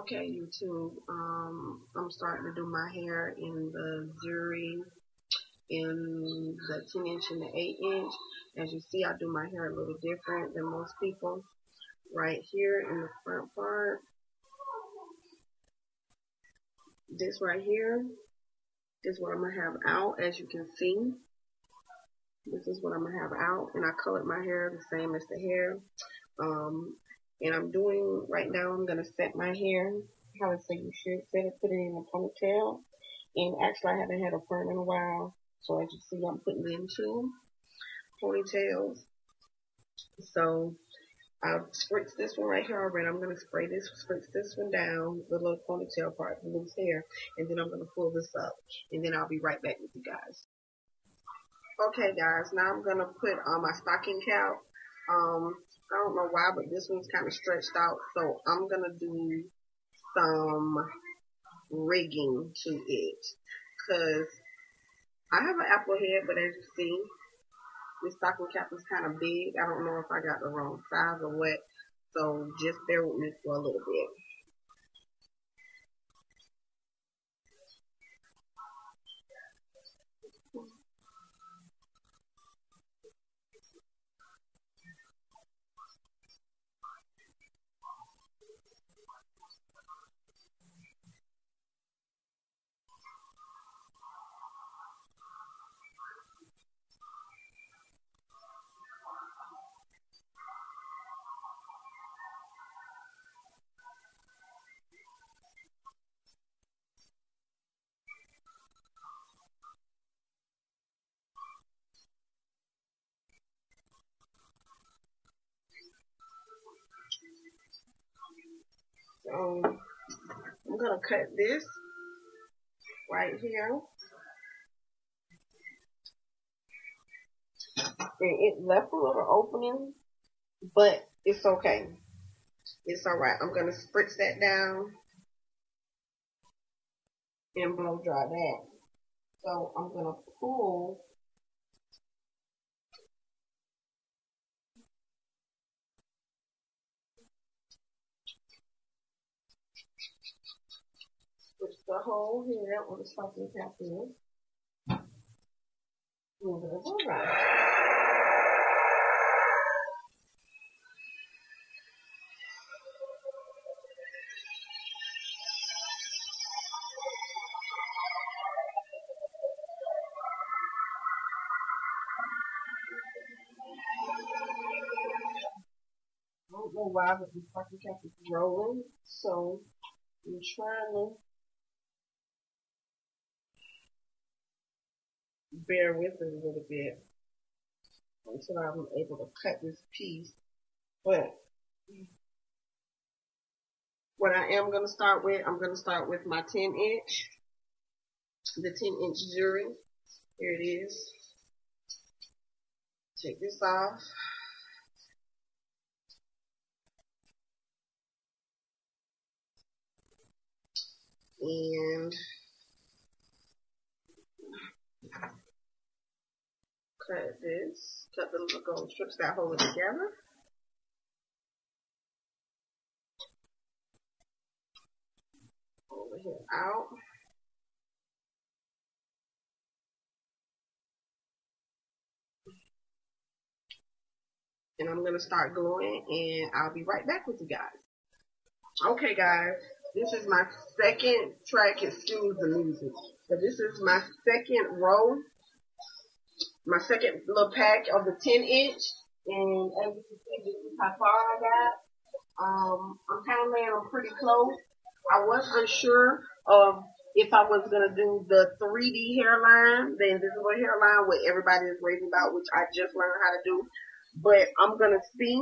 Okay, YouTube. I'm starting to do my hair in the ZURY in the 10" and the 8". As you see, I do my hair a little different than most people. Right here in the front part, this right here is what I'm gonna have out. As you can see, this is what I'm gonna have out, and I colored my hair the same as the hair. And I'm doing right now. I'm gonna set my hair. How I say you should set it, put it in a ponytail. And actually, I haven't had a perm in a while, so as you see, I'm putting it into ponytails. So I've spritzed this one right here already. I'm gonna spritz this one down, the little ponytail part, the loose hair, and then I'm gonna pull this up, and then I'll be right back with you guys. Okay, guys, now I'm gonna put on my stocking cap. I don't know why, but this one's kind of stretched out, so I'm gonna do some rigging to it, cause I have an apple head, but as you see, this stocking cap is kind of big. I don't know if I got the wrong size or what, so just bear with me for a little bit. So I'm gonna cut this right here, and it left a little opening, but it's okay. It's alright. I'm gonna spritz that down and blow dry that. So I'm gonna pull the whole hair on the stocking cap in. Move it around. I don't know why, but the stocking cap is rolling, so I'm trying to bear with it a little bit until I'm able to cut this piece. But what I am going to start with, I'm going to start with my 10", the 10" ZURY. Here it is. Take this off. And cut the little gold strips that hold it together. Over here out. And I'm going to start gluing, and I'll be right back with you guys. Okay, guys, this is my second track. Excuse the music, but this is my second row, my second little pack of the 10". And as you can see, this is how far I got. I'm kind of laying them pretty close. I was unsure of if I was going to do the 3D hairline, the invisible hairline, what everybody is raving about, which I just learned how to do. But I'm going to see,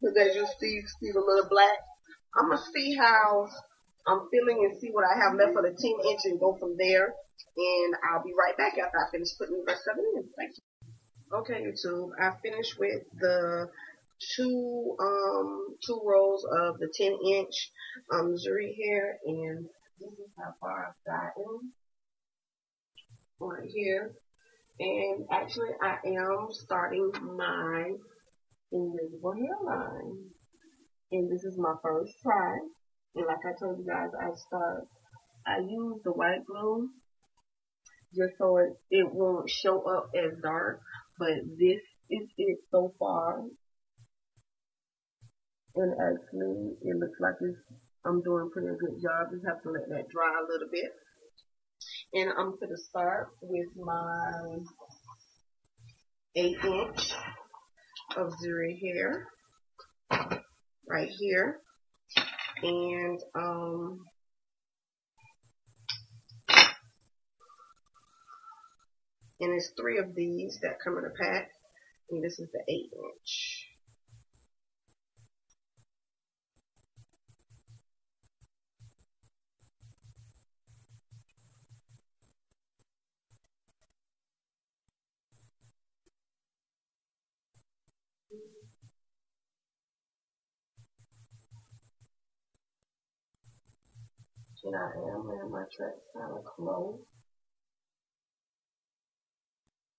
because as you see the little black, I'm going to see how I'm feeling and see what I have left for the 10" and go from there. And I'll be right back after I finish putting the rest of it in. Thank you. Okay, YouTube, I finished with the two rows of the 10" ZURY hair, and this is how far I've gotten right here. And actually, I am starting my invisible hairline, and this is my first try. And like I told you guys, I use the white glue just so it won't show up as dark. But this is it so far. And actually, it looks like I'm doing a pretty good job. Just have to let that dry a little bit. And I'm going to start with my 1/8 of ZURY hair right here. And it's 3 of these that come in a pack. And this is the 1/8. And I am wearing my tracks kind of close,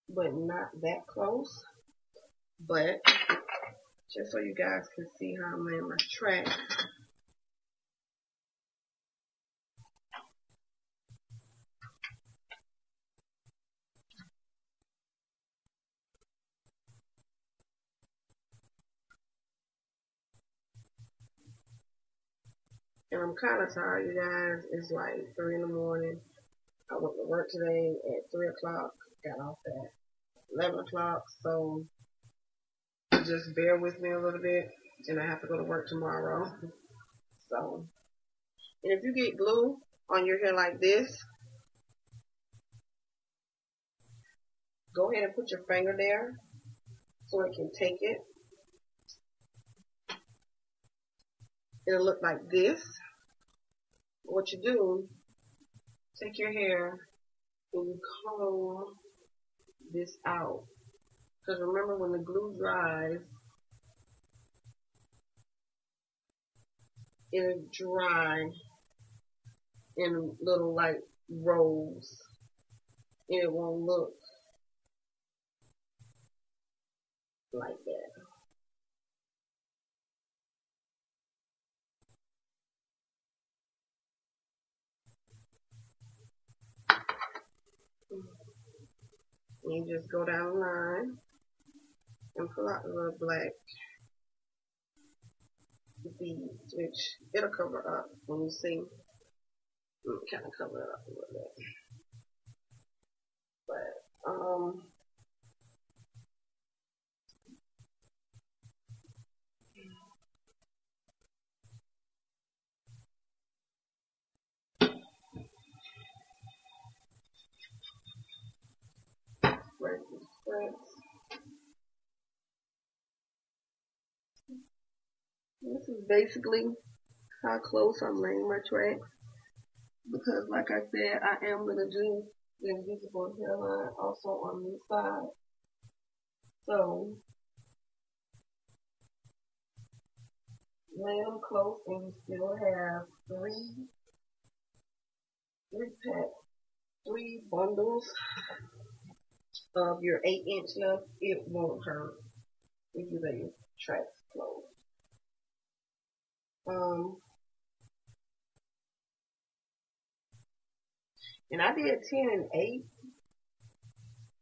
but not that close. But just so you guys can see how I'm wearing my track. And I'm kind of tired, you guys. It's like 3 in the morning. I went to work today at 3 o'clock. Got off at 11 o'clock. So just bear with me a little bit. And I have to go to work tomorrow. So, and if you get glue on your hair like this, go ahead and put your finger there so it can take it. It'll look like this. What you do, take your hair and you comb this out. Because remember, when the glue dries, it'll dry in little like rolls. And it won't look like that. And you just go down the line and pull out the little black beads, which it'll cover up when you see. Kind of cover it up a little bit. But, SPRITZ. This is basically how close I'm laying my tracks. Because like I said, I am going to do the invisible hairline also on this side. So, lay them close and you still have three bundles of your 1/8 left. It won't hurt if you lay your tracks close. And I did 10 and 8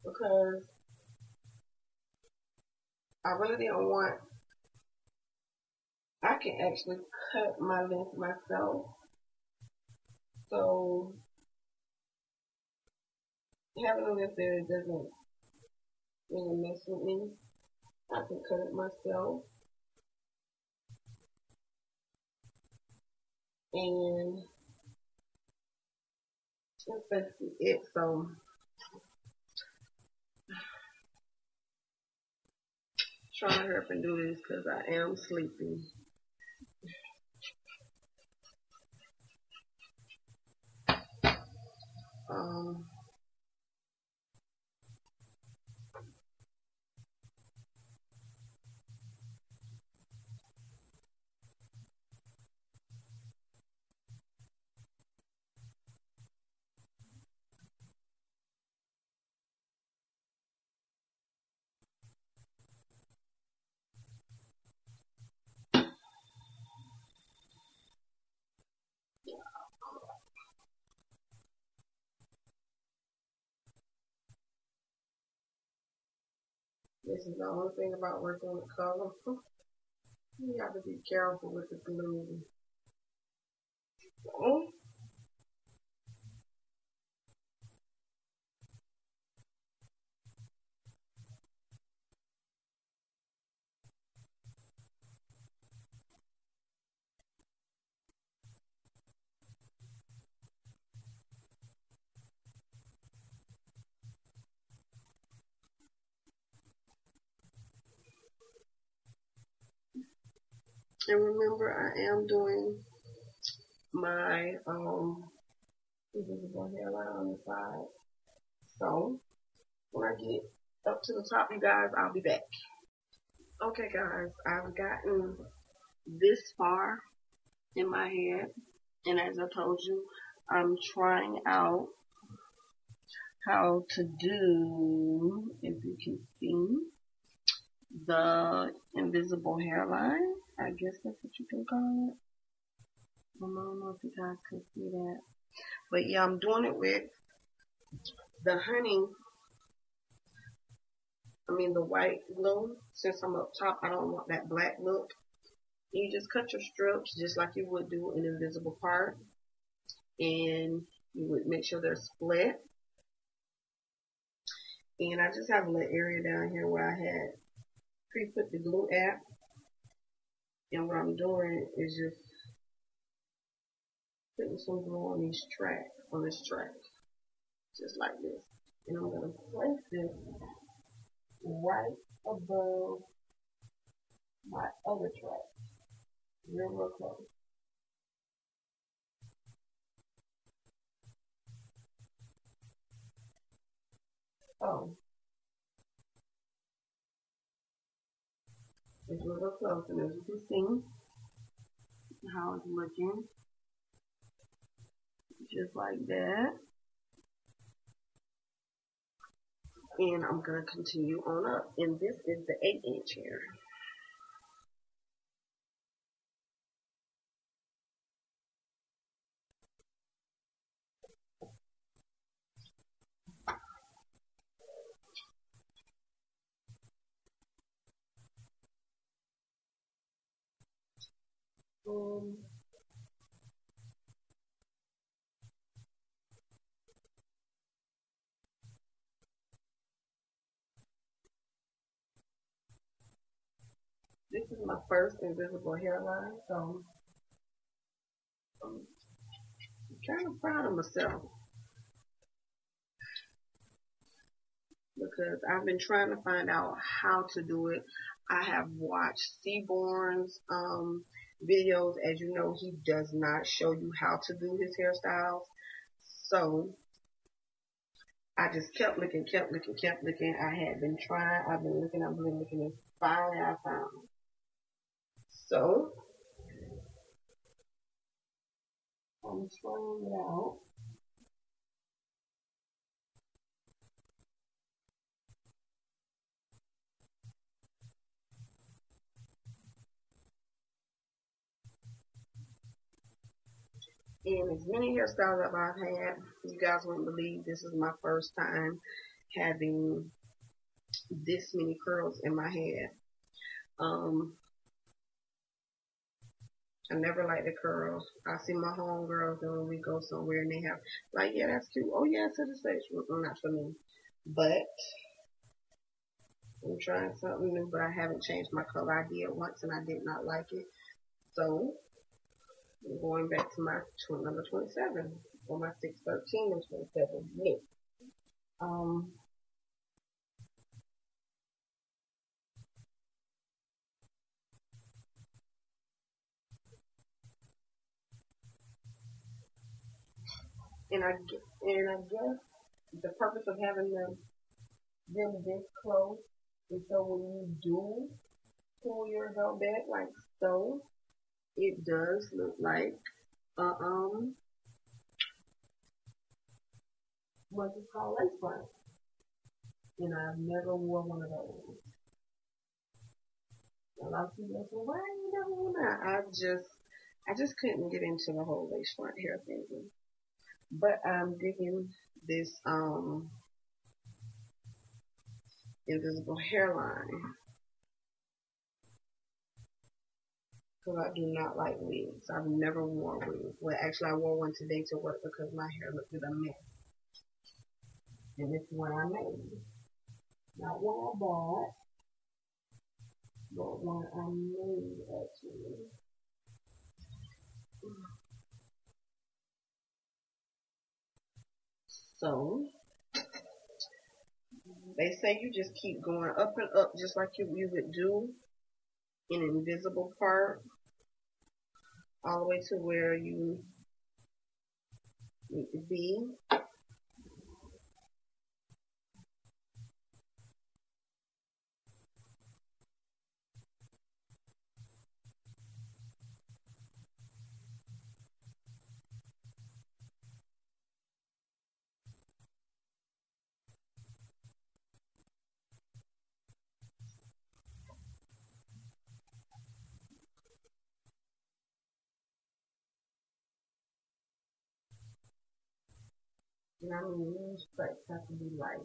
because I really didn't want, I can actually cut my length myself. So having a length there doesn't really mess with me. I can cut it myself. And that's basically it. So trying to hurry up and do this because I am sleepy. This is the only thing about working with color. You have to be careful with the glue. So, and remember, I am doing my invisible hairline on the side. So when I get up to the top, you guys, I'll be back. Okay, guys, I've gotten this far in my head, and as I told you, I'm trying out how to do, if you can see, the invisible hairline. I guess that's what you can call it. I don't know if you guys can see that. But yeah, I'm doing it with the honey, the white glue. Since I'm up top, I don't want that black look. You just cut your strips just like you would do an invisible part. And you would make sure they're split. And I just have a little area down here where I had pre-put the glue at. And what I'm doing is just putting some glue on this track, just like this. And I'm going to place this right above my other track, real close. Oh, it's real close, and as you can see how it's looking, just like that. And I'm going to continue on up, and this is the 8-inch hair. Um, this is my first invisible hairline, so I'm kind of proud of myself because I've been trying to find out how to do it. I have watched Seaborn's videos. As you know, he does not show you how to do his hairstyles. So I just kept looking. I had been trying, I've been looking, and finally I found it. So I'm trying it out. And as many hairstyles that I've had, you guys wouldn't believe this is my first time having this many curls in my head. I never like the curls. I see my homegirls and when we go somewhere and they have like, yeah, that's cute. Oh yeah, to the stage. Not for me. But I'm trying something new, but I haven't changed my color. I did once and I did not like it. So I'm going back to my number 27 or my 613 and 27. New. Um, and I guess the purpose of having them this close is so when you do pull your belt back like so, it does look like uh, um what's it called, lace front. And I've never wore one of those. A lot of people say, why you never wore that? I just couldn't get into the whole lace front hair thing. But I'm digging this invisible hairline. Because I do not like wigs. I've never worn wigs. Well, actually, I wore one today to work because my hair looked a mess. And this is what I made. Not one I bought, but one I made, actually. So, they say you just keep going up and up just like you would do in an invisible part, all the way to where you need to be. And I mean, these stripes have to be like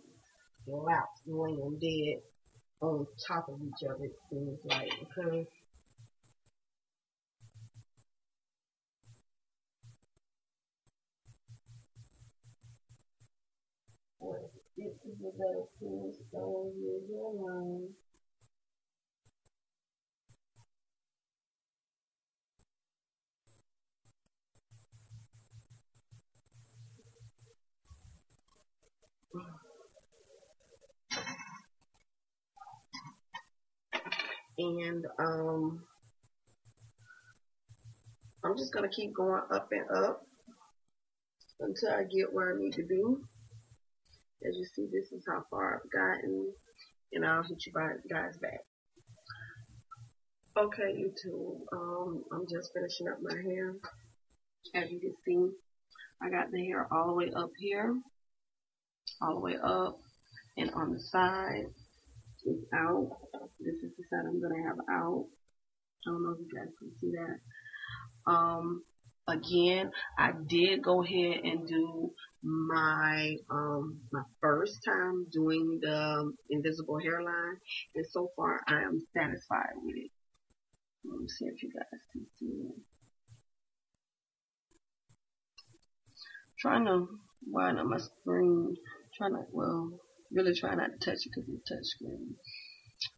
laps laying dead on top of each other, it seems like, because this is the better piece on your hairline. And I'm just gonna keep going up and up until I get where I need to be. As you see, this is how far I've gotten, and I'll hit you guys back. Okay, YouTube. I'm just finishing up my hair. As you can see, I got the hair all the way up here, all the way up, and on the side, it's out. This is the side I'm gonna have out. I don't know if you guys can see that. Again, I did go ahead and do my my first time doing the invisible hairline, and so far I am satisfied with it. Let me see if you guys can see it. Trying to widen up my screen. Trying to, well, really try not to touch it because it's touch screen.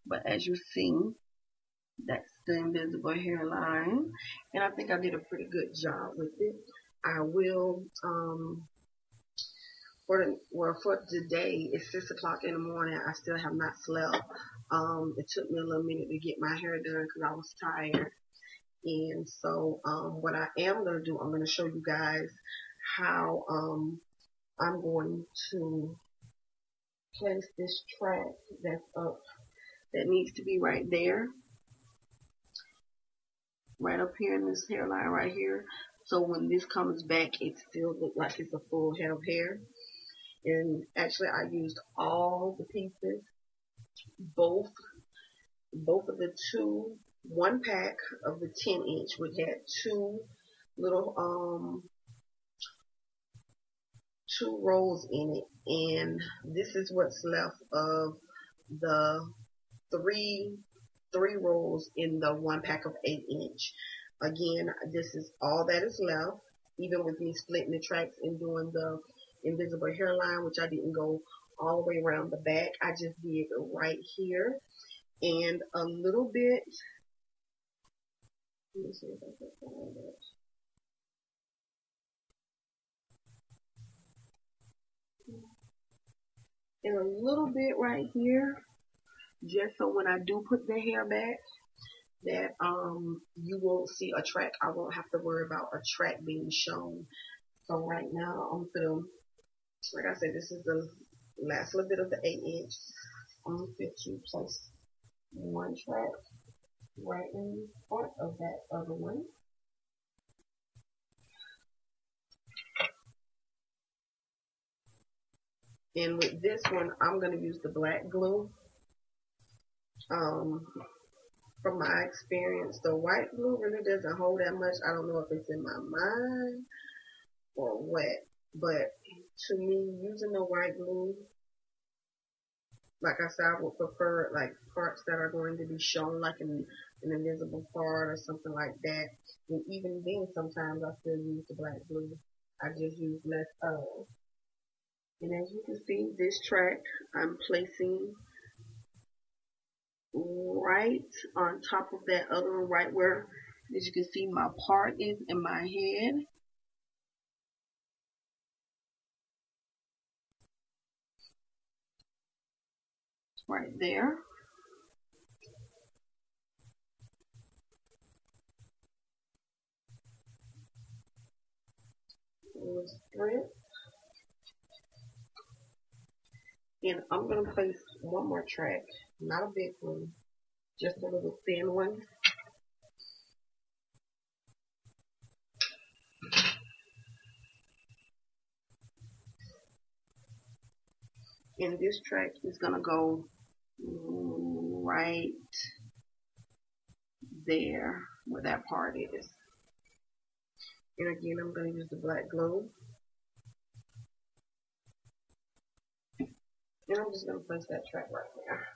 But as you see, that's the invisible hairline, and I think I did a pretty good job with it. I will for today, it's 6 o'clock in the morning. I still have not slept. It took me a little minute to get my hair done because I was tired. And so what I am going to do, I'm going to show you guys how I'm going to place this track that's up, that needs to be right there, right up here in this hairline right here. So when this comes back, it still looks like it's a full head of hair. And actually, I used all the pieces, both of the one pack of the 10-inch, which had little two rolls in it, and this is what's left of the three rolls in the one pack of 8-inch. Again, this is all that is left, even with me splitting the tracks and doing the invisible hairline, which I didn't go all the way around the back. I just did right here and a little bit. Let me see if I can find it. And a little bit right here, just so when I do put the hair back, that you won't see a track. I won't have to worry about a track being shown. So right now, I'm gonna, like I said, this is the last little bit of the 8-inch. I'm gonna place one track right in front of that other one. And with this one, I'm going to use the black glue. From my experience, the white glue really doesn't hold that much. I don't know if it's in my mind or what, but to me, using the white glue like I said, I would prefer like parts that are going to be shown, like an invisible part or something like that. And even then, sometimes I still use the black glue. I just use less of. And as you can see, this track I'm placing right on top of that other one, right where, as you can see, my part is in my head. Right there. Spritz. And I'm going to place one more track, not a big one, just a little thin one. And this track is going to go right there where that part is. And again, I'm going to use the black glue. And I'm just going to place that track right there.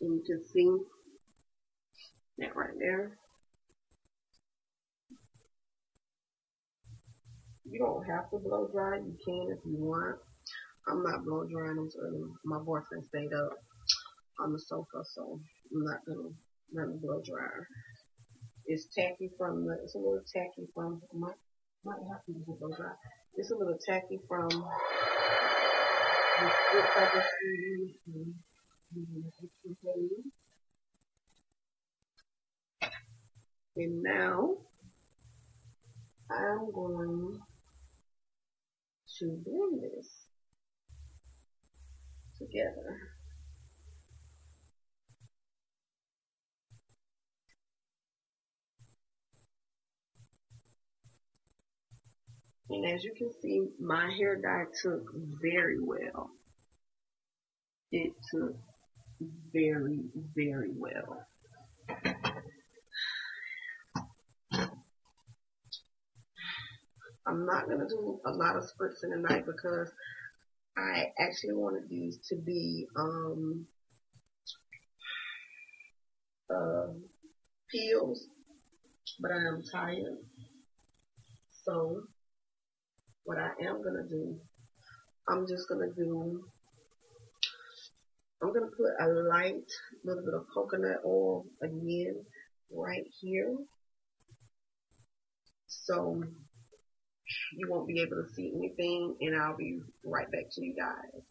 And you can see that right there. You don't have to blow dry. You can if you want. I'm not blow drying until my boyfriend stayed up on the sofa, so I'm not gonna run the blow dryer. It's tacky from the. It's a little tacky from. Might have to use a blow dryer. It's a little tacky from the Spritz I just used. And now I'm going to blend this together. And as you can see, my hair dye took very well. It took very, very well. I'm not going to do a lot of spritzing tonight because I actually wanted these to be peels, but I am tired. So what I am going to do, I'm going to put a light little bit of coconut oil again right here. So you won't be able to see anything, and I'll be right back to you guys.